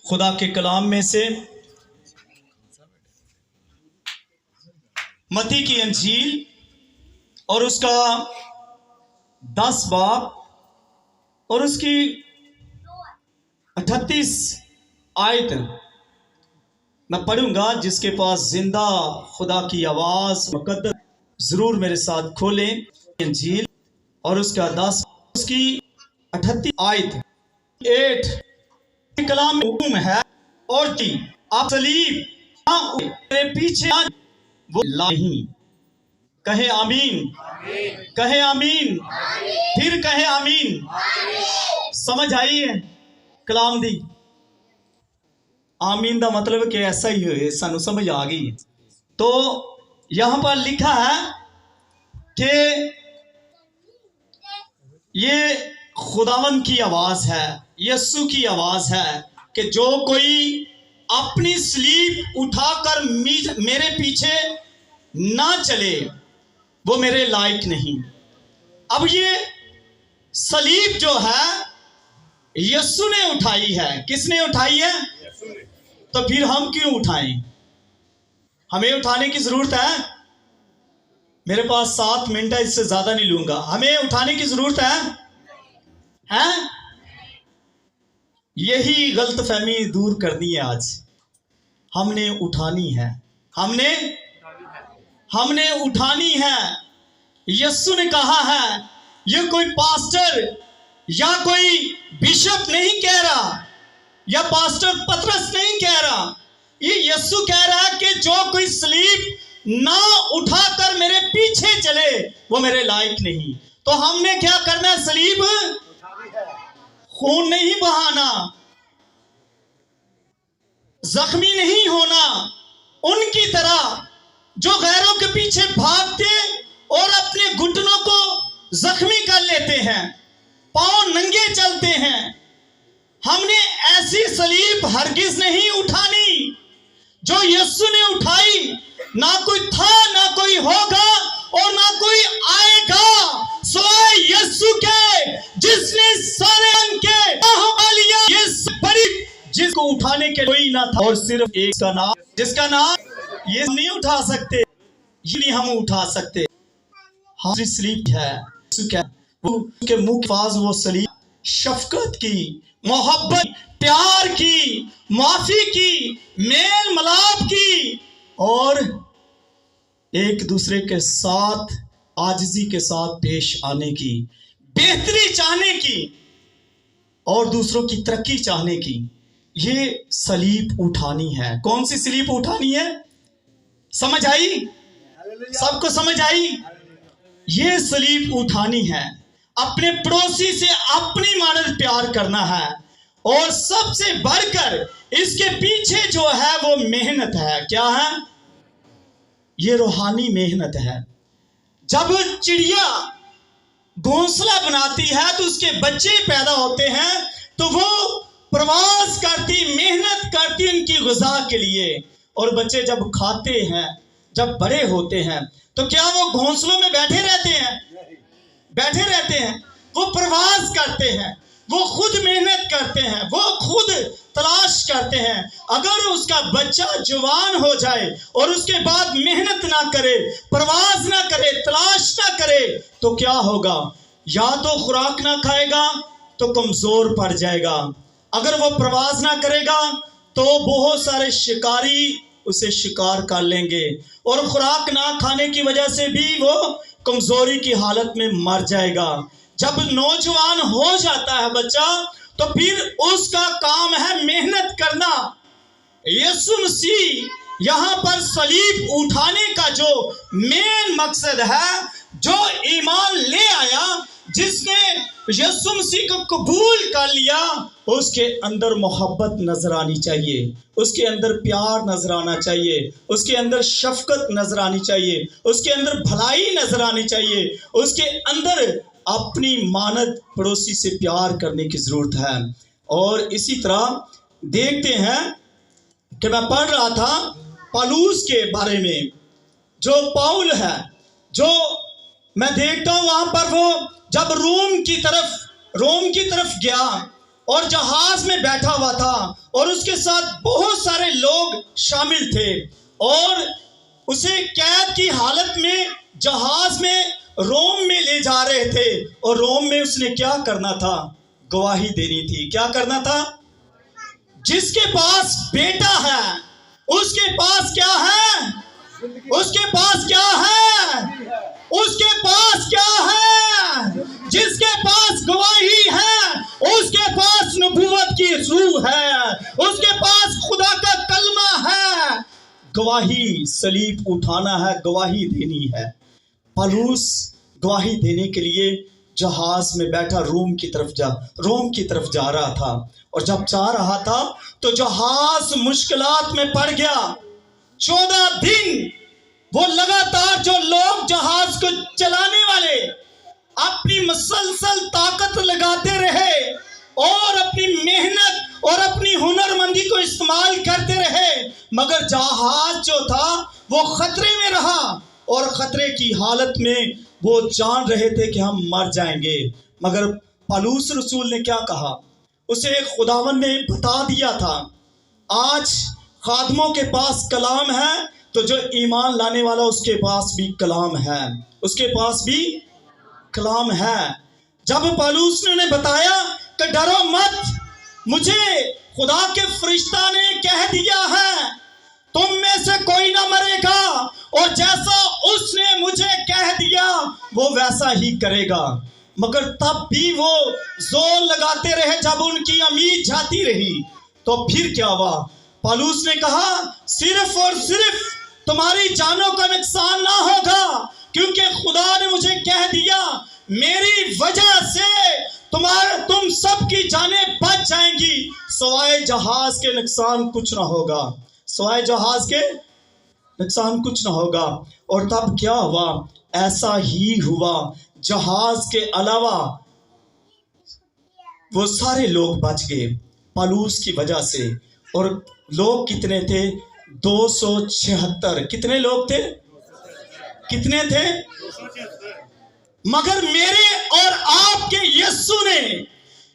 خدا کے کلام میں سے متی کی انجیل اور اس کا 10 باب اور اس کی 38 آیت میں پڑھوں گا۔ جس کے پاس زندہ خدا کی آواز مقدس ضرور میرے ساتھ کھولیں۔ انجیل اور اس کا 10 اس کی 38 آیت 8 کلام میں حکم ہے اور جی آپ صلیب میرے پیچھے وہ نہیں۔ کہے آمین، کہے آمین، پھر کہے آمین۔ سمجھ آئی ہے کلام دی؟ آمین دا مطلب کہ ایسا ہی ہوئے، سانو سمجھ آ گئی۔ تو یہاں پر لکھا ہے کہ یہ خداوند کی آواز ہے، یسوع کی آواز ہے کہ جو کوئی اپنی صلیب اٹھا کر میرے پیچھے نہ چلے وہ میرے لائق نہیں۔ اب یہ صلیب جو ہے یسوع نے اٹھائی ہے۔ کس نے اٹھائی ہے؟ تو پھر ہم کیوں اٹھائیں؟ ہمیں اٹھانے کی ضرورت ہے؟ میرے پاس 7 منٹ ہے، اس سے زیادہ نہیں لوں گا۔ ہمیں اٹھانے کی ضرورت ہے؟ یہی غلط فہمی دور کرنی ہے آج۔ ہم نے اٹھانی ہے، ہم نے اٹھانی ہے۔ یسوع نے کہا ہے، یہ کوئی پاسٹر یا کوئی بشپ نہیں کہہ رہا، یا پاسٹر پطرس نہیں کہہ رہا، یہ یسوع کہہ رہا ہے کہ جو کوئی صلیب نہ اٹھا کر میرے پیچھے چلے وہ میرے لائق نہیں۔ تو ہم نے کیا کرنا ہے؟ صلیب خون نہیں بہانا، زخمی نہیں ہونا ان کی طرح جو غیروں کے پیچھے بھاگتے اور اپنے گھٹنوں کو زخمی کر لیتے ہیں، پاؤں ننگے چلتے ہیں۔ ہم نے ایسی صلیب ہرگز نہیں اٹھانی جو یسوع نے اٹھائی۔ نہ کوئی تھا، نہ کوئی ہوگا اور نہ کوئی آئے گا سوائے یسوع کے، جس نے سارے ان کے یہ بڑی جس کو اٹھانے کے کوئی نہ تھا، اور صرف ایک کا نام، جس کا نام یہ نہیں اٹھا سکتے، یہ نہیں ہم اٹھا سکتے۔ ہماری صلیب ہے وہ کے منہ فاز، وہ صلیب شفقت کی، محبت، پیار کی، معافی کی، میل ملاپ کی، اور ایک دوسرے کے ساتھ عاجزی کے ساتھ پیش آنے کی، بہتری چاہنے کی اور دوسروں کی ترقی چاہنے کی۔ یہ صلیب اٹھانی ہے۔ کون سی صلیب اٹھانی ہے؟ سمجھ آئی؟ سب کو سمجھ آئی؟ یہ صلیب اٹھانی ہے۔ اپنے پڑوسی سے اپنی مانند پیار کرنا ہے، اور سب سے بڑھ کر اس کے پیچھے جو ہے وہ محنت ہے۔ کیا ہے؟ یہ روحانی محنت ہے۔ جب چڑیا گھونسلہ بناتی ہے تو اس کے بچے پیدا ہوتے ہیں، تو وہ پرواز کرتی، محنت کرتی ان کی غذا کے لیے، اور بچے جب کھاتے ہیں، جب بڑے ہوتے ہیں، تو کیا وہ گھونسلوں میں بیٹھے رہتے ہیں؟ بیٹھے رہتے ہیں؟ وہ پرواز کرتے ہیں، وہ خود محنت کرتے ہیں، وہ خود تلاش کرتے ہیں۔ اگر اس کا بچہ جوان ہو جائے اور اس کے بعد محنت نہ کرے، پرواز نہ کرے، تلاش نہ کرے، تو کیا ہوگا؟ یا تو خوراک نہ کھائے گا تو کمزور پڑ جائے گا۔ اگر وہ پرواز نہ کرے گا تو بہت سارے شکاری اسے شکار کر لیں گے، اور خوراک نہ کھانے کی وجہ سے بھی وہ کمزوری کی حالت میں مر جائے گا۔ جب نوجوان ہو جاتا ہے بچہ، تو پھر اس کا کام ہے محنت کرنا۔ یسوع مسیح یہاں پر صلیب اٹھانے کا جو مین مقصد ہے، جو ایمان لے آیا، جس نے یسوع مسیح کو قبول کر لیا، اس کے اندر محبت نظر آنی چاہیے، اس کے اندر پیار نظر آنا چاہیے، اس کے اندر شفقت نظر آنی چاہیے، اس کے اندر بھلائی نظر آنی چاہیے، اس کے اندر اپنی مانند پڑوسی سے پیار کرنے کی ضرورت ہے۔ اور اسی طرح دیکھتے ہیں کہ میں پڑھ رہا تھا پالوس کے بارے میں، جو پاؤل ہے، جو میں دیکھتا ہوں وہاں پر وہ جب روم کی طرف گیا اور جہاز میں بیٹھا ہوا تھا اور اس کے ساتھ بہت سارے لوگ شامل تھے اور اسے قید کی حالت میں جہاز میں روم میں لے جا رہے تھے اور روم میں اس نے کیا کرنا تھا؟ گواہی دینی تھی۔ کیا کرنا تھا؟ جس کے پاس بیٹا ہے اس کے پاس کیا ہے؟ اس کے پاس کیا ہے؟ اس کے پاس کیا ہے؟ جس کے پاس گواہی ہے اس کے پاس نبوت کی روح ہے، اس کے پاس خدا کا کلمہ ہے۔ گواہی صلیب اٹھانا ہے، گواہی دینی ہے۔ پالوس گواہی دینے کے لیے جہاز میں بیٹھا روم کی طرف جا رہا تھا، اور جب جا رہا تھا تو جہاز مشکلات میں پڑ گیا۔ 14 دن وہ لگاتار جو لوگ جہاز کو چلانے والے اپنی مسلسل طاقت لگاتے رہے اور اپنی محنت اور اپنی ہنرمندی کو استعمال کرتے رہے، مگر جہاز جو تھا وہ خطرے میں رہا، اور خطرے کی حالت میں وہ جان رہے تھے کہ ہم مر جائیں گے۔ مگر پالوس رسول نے کیا کہا؟ اسے خداوند نے بتا دیا تھا، آج خادموں کے پاس کلام ہے تو جو ایمان لانے والا اس کے پاس بھی کلام ہے، اس کے پاس بھی کلام ہے۔ جب پالوس نے انہیں بتایا کہ ڈرو مت، مجھے خدا کے فرشتہ نے کہہ دیا ہے تم میں سے کوئی نہ مرے گا، اور جیسا اس نے مجھے کہہ دیا وہ ویسا ہی کرے گا، مگر تب بھی وہ زور لگاتے رہے۔ جب ان کی امید جاتی رہی تو پھر کیا ہوا؟ پالوس نے کہا صرف اور صرف تمہاری جانوں کا نقصان نہ ہوگا، کیونکہ خدا نے مجھے کہہ دیا میری وجہ سے تم سب کی جانیں بچ جائیں گی، سوائے جہاز کے نقصان کچھ نہ ہوگا، سوائے جہاز کے نقصان کچھ نہ ہوگا۔ اور تب کیا ہوا؟ ایسا ہی ہوا، جہاز کے علاوہ وہ سارے لوگ بچ گئے پالوس کی وجہ سے۔ اور لوگ کتنے تھے؟ 276۔ کتنے لوگ تھے؟ کتنے تھے؟ مگر میرے اور آپ کے یسوع نے،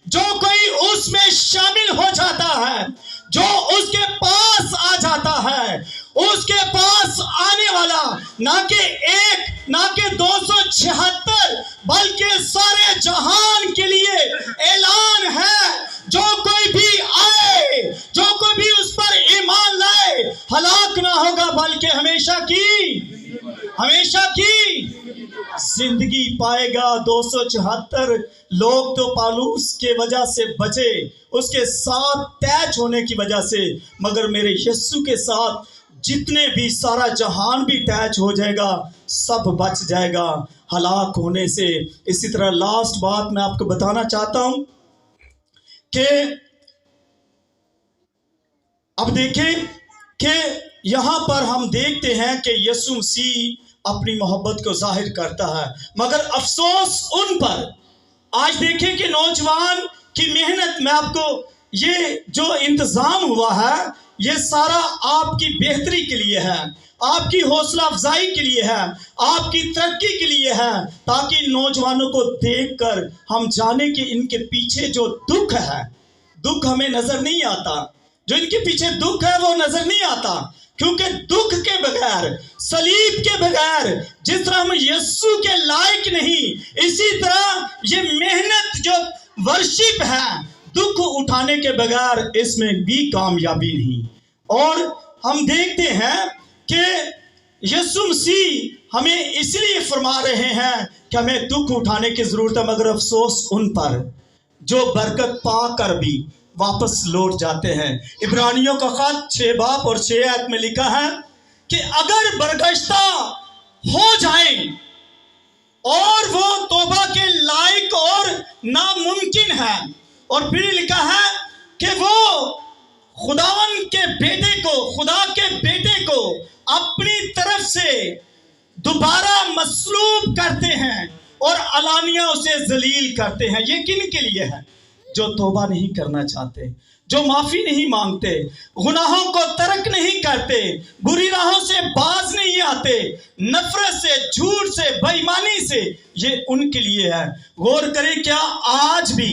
جو کوئی اس میں شامل ہو جاتا ہے، جو اس کے پاس آ جاتا ہے، اس کے پاس آنے والا نہ کہ ایک نہ کہ 276 بلکہ سارے جہان کے لیے اعلان ہے، جو کوئی بھی آئے، جو کوئی بھی اس پر ایمان لائے ہلاک نہ ہوگا بلکہ ہمیشہ کی زندگی پائے گا۔ 276 لوگ تو پالوس کے وجہ سے بچے، اس کے ساتھ اٹیچ ہونے کی وجہ سے، مگر میرے یسوع کے ساتھ جتنے بھی سارا جہان بھی اٹیچ ہو جائے گا، سب بچ جائے گا ہلاک ہونے سے۔ اسی طرح لاسٹ بات میں آپ کو بتانا چاہتا ہوں کہ اب دیکھیں کہ یہاں پر ہم دیکھتے ہیں کہ یسوع مسیح اپنی محبت کو ظاہر کرتا ہے، مگر افسوس ان پر۔ آج دیکھیں کہ نوجوان کی محنت میں آپ کو یہ جو انتظام ہوا ہے یہ سارا آپ کی بہتری کے لیے ہے، آپ کی حوصلہ افزائی کے لیے ہے، آپ کی ترقی کے لیے ہے، تاکہ نوجوانوں کو دیکھ کر ہم جانیں کہ ان کے پیچھے جو دکھ ہے، دکھ ہمیں نظر نہیں آتا، جو ان کے پیچھے دکھ ہے وہ نظر نہیں آتا، کیونکہ دکھ کے بغیر، صلیب کے بغیر، جس طرح ہم یسوع کے لائق نہیں، اسی طرح یہ محنت جو ورشپ ہے، دکھ اٹھانے کے بغیر اس میں بھی کامیابی نہیں۔ اور ہم دیکھتے ہیں کہ یسوع مسیح ہمیں اس لیے فرما رہے ہیں کہ ہمیں دکھ اٹھانے کی ضرورت ہے، مگر افسوس ان پر جو برکت پا کر بھی واپس لوٹ جاتے ہیں۔ عبرانیوں کا خط 6 باب اور 6 آیت میں لکھا ہے کہ اگر برگشتہ ہو جائیں اور وہ توبہ کے لائق اور ناممکن ہے، اور پھر لکھا ہے کہ وہ خداوند کے بیٹے کو، خدا کے بیٹے کو اپنی طرف سے دوبارہ مصلوب کرتے ہیں اور علانیہ اسے ذلیل کرتے ہیں۔ یہ کن کے لیے ہے؟ جو توبہ نہیں کرنا چاہتے، جو معافی نہیں مانگتے، گناہوں کو ترک نہیں کرتے، بری راہوں سے باز نہیں آتے، نفرت سے، جھوٹ سے، بے ایمانی سے، یہ ان کے لیے ہے۔ غور کریں، کیا آج بھی